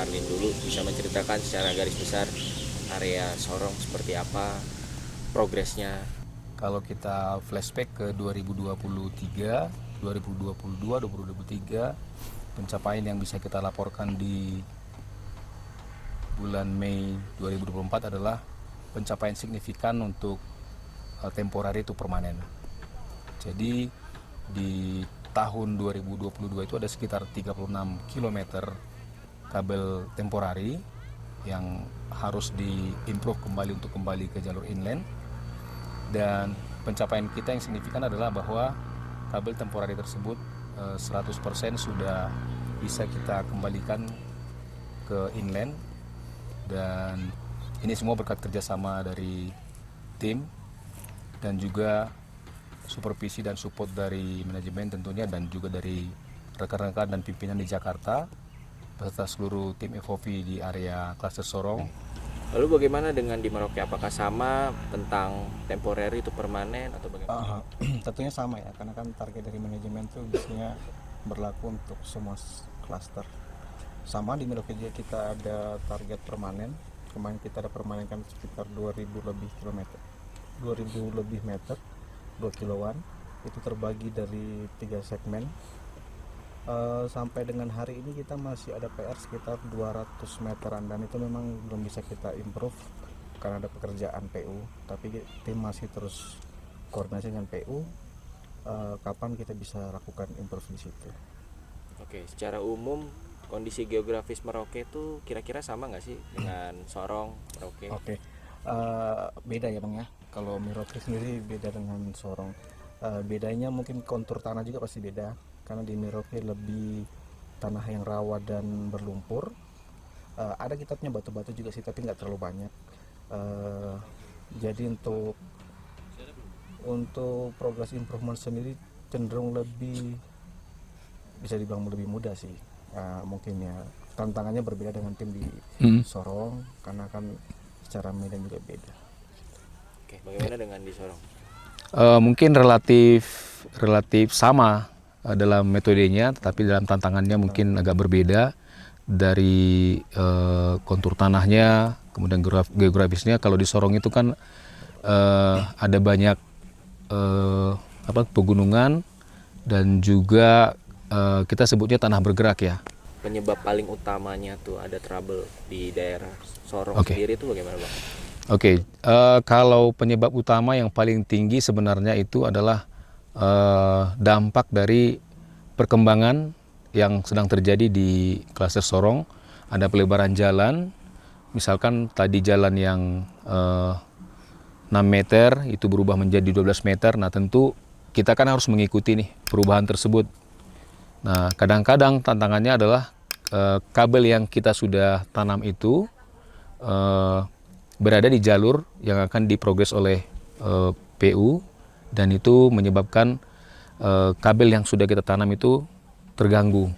Marlin dulu, bisa menceritakan secara garis besar area Sorong seperti apa progresnya. Kalau kita flashback ke 2023, 2022, 2023, pencapaian yang bisa kita laporkan di bulan Mei 2024 adalah pencapaian signifikan untuk temporary itu permanen. Jadi di tahun 2022 itu ada sekitar 36 km kabel temporary yang harus diimprove kembali untuk kembali ke jalur inland. Dan pencapaian kita yang signifikan adalah bahwa kabel temporary tersebut 100% sudah bisa kita kembalikan ke inland, dan ini semua berkat kerjasama dari tim dan juga supervisi dan support dari manajemen tentunya, dan juga dari rekan-rekan dan pimpinan di Jakarta beserta seluruh tim FOV di area klaster Sorong. Lalu bagaimana dengan di Merauke? Apakah sama tentang temporary itu permanen atau bagaimana? Tentunya sama ya, karena kan target dari manajemen itu biasanya berlaku untuk semua klaster. Sama di Merauke kita ada target permanen. Kemarin kita ada permanen kan sekitar 2000 lebih kilometer, 2000 lebih meter, 2 kiloan. Itu terbagi dari 3 segmen. Sampai dengan hari ini kita masih ada PR sekitar 200 meteran, dan itu memang belum bisa kita improve karena ada pekerjaan PU, tapi tim masih terus koordinasi dengan PU kapan kita bisa lakukan improve di situ. Oke, secara umum kondisi geografis Merauke itu kira-kira sama nggak sih dengan Sorong, Merauke? Oke. Beda ya Bang ya, kalau Merauke sendiri beda dengan Sorong. Bedanya mungkin kontur tanah juga pasti beda, karena di Merauke lebih tanah yang rawa dan berlumpur. Ada kita punya batu-batu juga sih, tapi nggak terlalu banyak. Jadi untuk progress improvement sendiri cenderung lebih, bisa dibilang lebih mudah sih. Mungkin ya tantangannya berbeda dengan tim di Sorong, karena kan secara medan juga beda. Oke, bagaimana dengan di Sorong? Mungkin relatif sama dalam metodenya, tetapi dalam tantangannya mungkin agak berbeda dari kontur tanahnya, kemudian geografisnya. Kalau di Sorong itu kan ada banyak pegunungan dan juga kita sebutnya tanah bergerak ya. Penyebab paling utamanya tuh ada trouble di daerah Sorong sendiri itu bagaimana Bang? Oke, kalau penyebab utama yang paling tinggi sebenarnya itu adalah dampak dari perkembangan yang sedang terjadi di klaster Sorong. Ada pelebaran jalan, misalkan tadi jalan yang 6 meter itu berubah menjadi 12 meter. Nah tentu kita kan harus mengikuti nih perubahan tersebut. Nah kadang-kadang tantangannya adalah kabel yang kita sudah tanam itu berada di jalur yang akan diprogres oleh PU, dan itu menyebabkan kabel yang sudah kita tanam itu terganggu.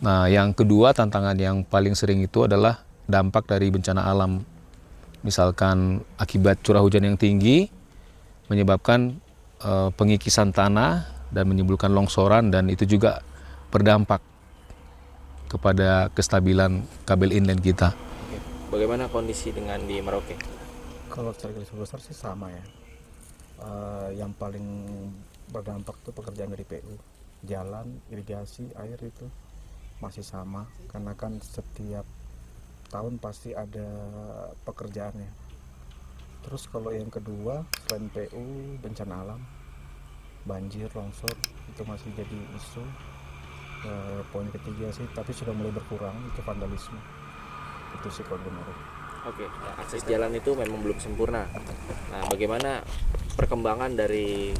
Nah, yang kedua tantangan yang paling sering itu adalah dampak dari bencana alam. Misalkan akibat curah hujan yang tinggi menyebabkan pengikisan tanah dan menimbulkan longsoran, dan itu juga berdampak kepada kestabilan kabel inland kita. Bagaimana kondisi dengan di Merauke? Kalau secara garis besar sih sama ya. Yang paling berdampak itu pekerjaan dari PU, jalan, irigasi, air itu masih sama, karena kan setiap tahun pasti ada pekerjaannya. Terus kalau yang kedua, selain PU, bencana alam, banjir, longsor itu masih jadi isu. Poin ketiga sih, tapi sudah mulai berkurang, itu vandalisme. Itu sih kalau benar. Oke, akses jalan itu memang belum sempurna. Nah, bagaimana perkembangan dari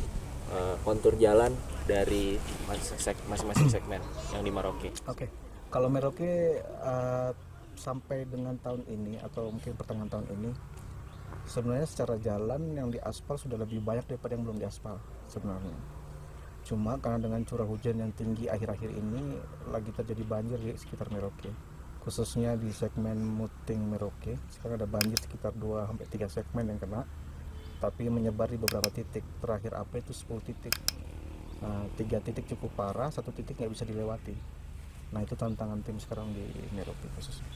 kontur jalan dari masing-masing segmen yang di Merauke? Oke, kalau Merauke sampai dengan tahun ini atau mungkin pertengahan tahun ini, sebenarnya secara jalan yang diaspal sudah lebih banyak daripada yang belum diaspal sebenarnya. Cuma karena dengan curah hujan yang tinggi akhir-akhir ini lagi terjadi banjir di sekitar Merauke, khususnya di segmen Muting Merauke. Sekarang ada banjir sekitar 2-3 segmen yang kena, tapi menyebar di beberapa titik. Terakhir apa itu 10 titik. 3 titik cukup parah, 1 titik nggak bisa dilewati. Nah itu tantangan tim sekarang di Merauke khususnya.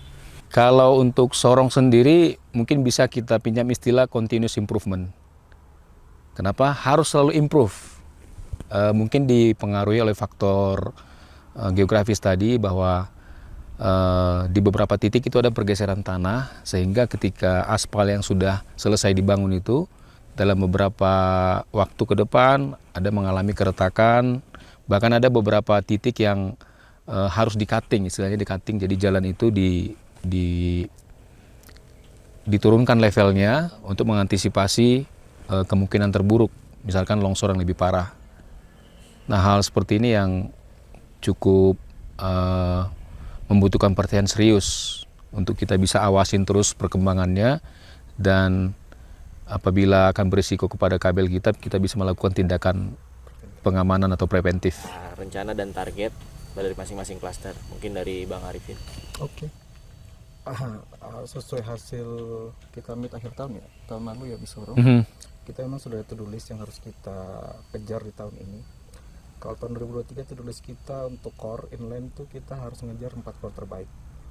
Kalau untuk Sorong sendiri mungkin bisa kita pinjam istilah continuous improvement. Kenapa? Harus selalu improve. Mungkin dipengaruhi oleh faktor geografis tadi bahwa di beberapa titik itu ada pergeseran tanah sehingga ketika aspal yang sudah selesai dibangun itu dalam beberapa waktu ke depan ada mengalami keretakan, bahkan ada beberapa titik yang harus di-cutting, istilahnya di-cutting, jadi jalan itu diturunkan levelnya untuk mengantisipasi kemungkinan terburuk, misalkan longsor yang lebih parah. Nah, hal seperti ini yang cukup membutuhkan perhatian serius untuk kita bisa awasin terus perkembangannya, dan apabila akan berisiko kepada kabel kita bisa melakukan tindakan pengamanan atau preventif. Nah, rencana dan target dari masing-masing klaster, mungkin dari Bang Arifin. Oke. Sesuai hasil kita meet akhir tahun ya, tahun lalu ya Bisoro, kita memang sudah ada to-do list yang harus kita kejar di tahun ini. Kalau tahun 2023 to-do list kita untuk core inline tuh kita harus ngejar 4 core terbaik.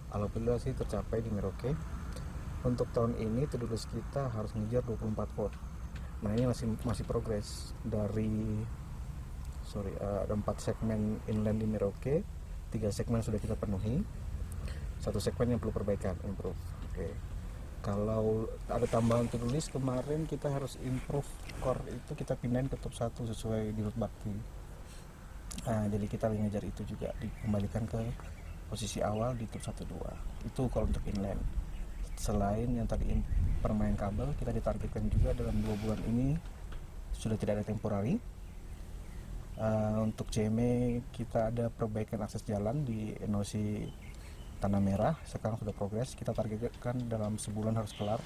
Alhamdulillah sih tercapai di Merauke. Untuk tahun ini to-do list kita harus ngejar 24 core. Nah ini masih progres dari ada 4 segmen inland di Merauke, 3 segmen sudah kita penuhi, 1 segmen yang perlu perbaikan, improve. Oke. Kalau ada tambahan to-do list kemarin kita harus improve core itu kita pindahin ke top 1 sesuai di root bakti. Nah, jadi kita lagi ngejar itu juga dikembalikan ke posisi awal di top 1 2. Itu kalau untuk inland. Selain yang tadi permain kabel, kita ditargetkan juga dalam 2 bulan ini sudah tidak ada temporary. Untuk CME kita ada perbaikan akses jalan di NOC Tanah Merah, sekarang sudah progres, kita targetkan dalam sebulan harus kelar.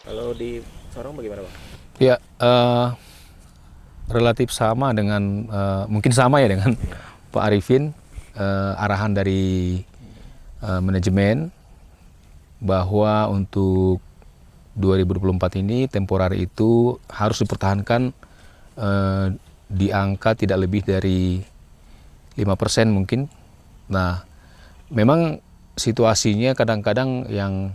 Kalau di Sorong bagaimana Bang? Ya, relatif sama dengan, mungkin sama ya dengan Pak Arifin, arahan dari manajemen bahwa untuk 2024 ini temporary itu harus dipertahankan di angka tidak lebih dari 5% mungkin. Nah, memang situasinya kadang-kadang yang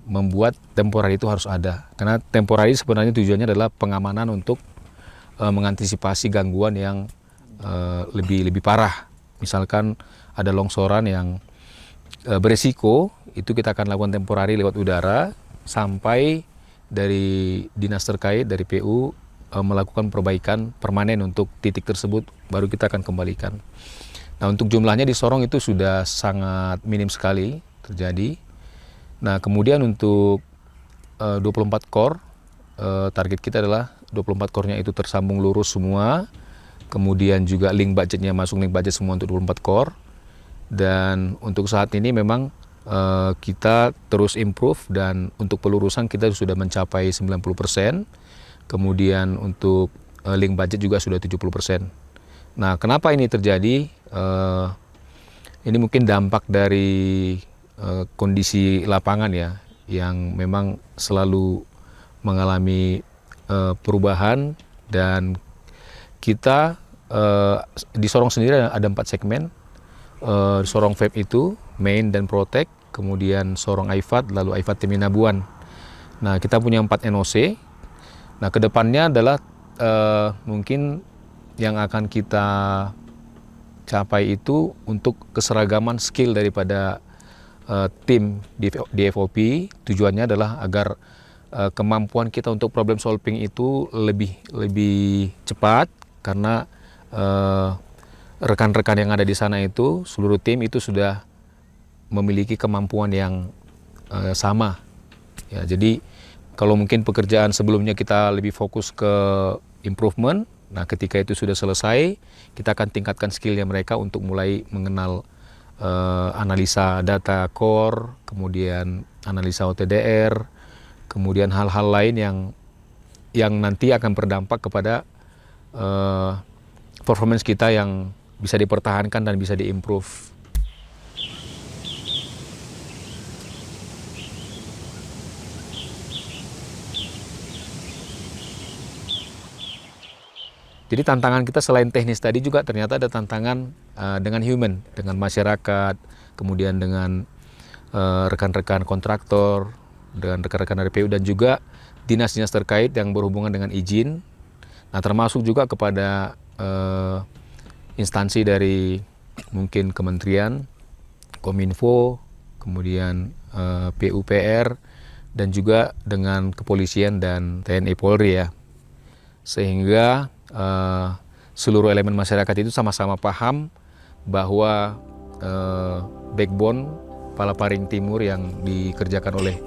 membuat temporary itu harus ada, karena temporary sebenarnya tujuannya adalah pengamanan untuk mengantisipasi gangguan yang lebih parah. Misalkan ada longsoran yang beresiko, itu kita akan lakukan temporary lewat udara sampai dari dinas terkait dari PU melakukan perbaikan permanen untuk titik tersebut, baru kita akan kembalikan. Nah, untuk jumlahnya di Sorong itu sudah sangat minim sekali terjadi. Nah, kemudian untuk 24 core, target kita adalah 24 core-nya itu tersambung lurus semua. Kemudian juga link budgetnya masuk link budget semua untuk 24 core. Dan untuk saat ini memang kita terus improve, dan untuk pelurusan kita sudah mencapai 90%. Kemudian untuk link budget juga sudah 70%. Nah, kenapa ini terjadi? Ini mungkin dampak dari kondisi lapangan ya, yang memang selalu mengalami perubahan, dan kita di Sorong sendiri ada 4 segmen. Sorong Vape itu main dan protect, kemudian Sorong Aifat, lalu Aifat Teminabuan. Nah, kita punya 4 NOC. Nah, kedepannya adalah mungkin yang akan kita capai itu untuk keseragaman skill daripada tim di FOP. Tujuannya adalah agar kemampuan kita untuk problem solving itu lebih cepat, karena rekan-rekan yang ada di sana itu, seluruh tim itu sudah memiliki kemampuan yang sama. Ya, jadi kalau mungkin pekerjaan sebelumnya kita lebih fokus ke improvement, nah ketika itu sudah selesai, kita akan tingkatkan skillnya mereka untuk mulai mengenal analisa data core, kemudian analisa OTDR, kemudian hal-hal lain yang nanti akan berdampak kepada performance kita yang bisa dipertahankan dan bisa diimprove. Jadi tantangan kita selain teknis tadi juga ternyata ada tantangan dengan human, dengan masyarakat, kemudian dengan rekan-rekan kontraktor, dengan rekan-rekan dari PU dan juga dinas-dinas terkait yang berhubungan dengan izin. Nah, termasuk juga kepada instansi dari mungkin kementerian, Kominfo, kemudian PUPR, dan juga dengan kepolisian dan TNI Polri ya. Sehingga seluruh elemen masyarakat itu sama-sama paham bahwa backbone Palaparing Timur yang dikerjakan oleh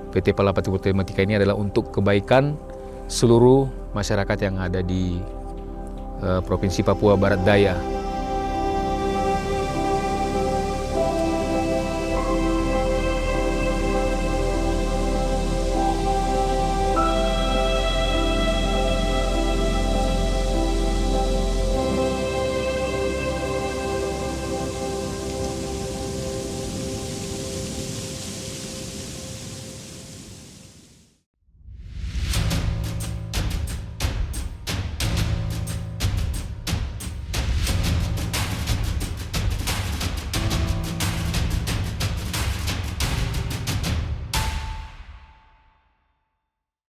PT Palapa Timur Telematika ini adalah untuk kebaikan seluruh masyarakat yang ada di Provinsi Papua Barat Daya.